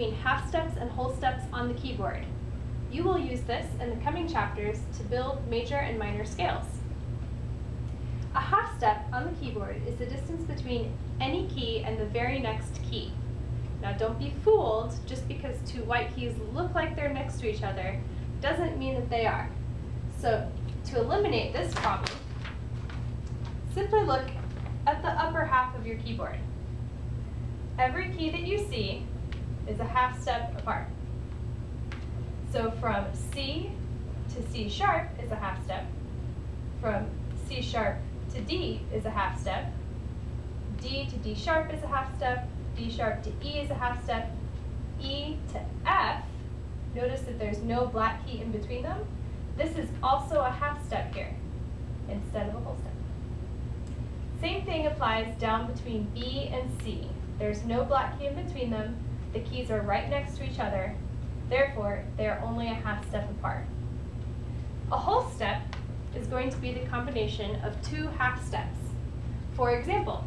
between half steps and whole steps on the keyboard. You will use this in the coming chapters to build major and minor scales. A half step on the keyboard is the distance between any key and the very next key. Now don't be fooled, just because two white keys look like they're next to each other doesn't mean that they are. So to eliminate this problem, simply look at the upper half of your keyboard. Every key that you see is a half step apart. So from C to C sharp is a half step. From C sharp to D is a half step. D to D sharp is a half step. D sharp to E is a half step. E to F, notice that there's no black key in between them. This is also a half step here instead of a whole step. Same thing applies down between B and C. There's no black key in between them. The keys are right next to each other. Therefore, they are only a half step apart. A whole step is going to be the combination of two half steps. For example,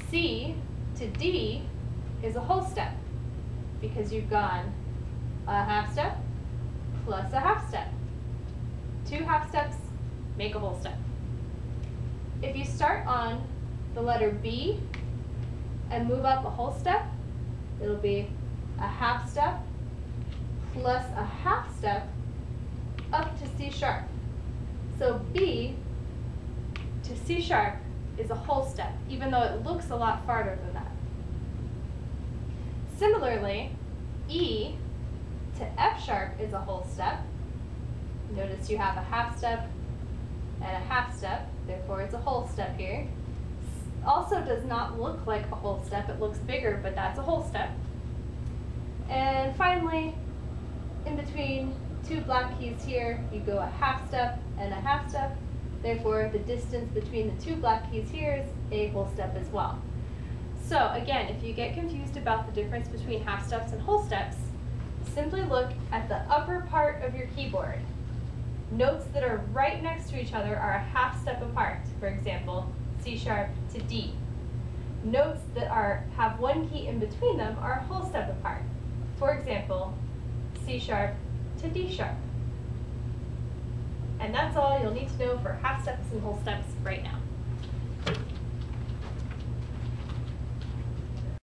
C to D is a whole step because you've gone a half step plus a half step. Two half steps make a whole step. If you start on the letter B and move up a whole step, it'll be a half step plus a half step up to C sharp. So B to C sharp is a whole step, even though it looks a lot farther than that. Similarly, E to F sharp is a whole step. Notice you have a half step and a half step, therefore it's a whole step here. Also does not look like a whole step, it looks bigger, but that's a whole step. And finally, in between two black keys here, you go a half step and a half step. Therefore, the distance between the two black keys here is a whole step as well. So again, if you get confused about the difference between half steps and whole steps, simply look at the upper part of your keyboard. Notes that are right next to each other are a half step apart. For example, C sharp to D. Notes that have one key in between them are a whole step apart. For example, C sharp to D sharp. And that's all you'll need to know for half steps and whole steps right now.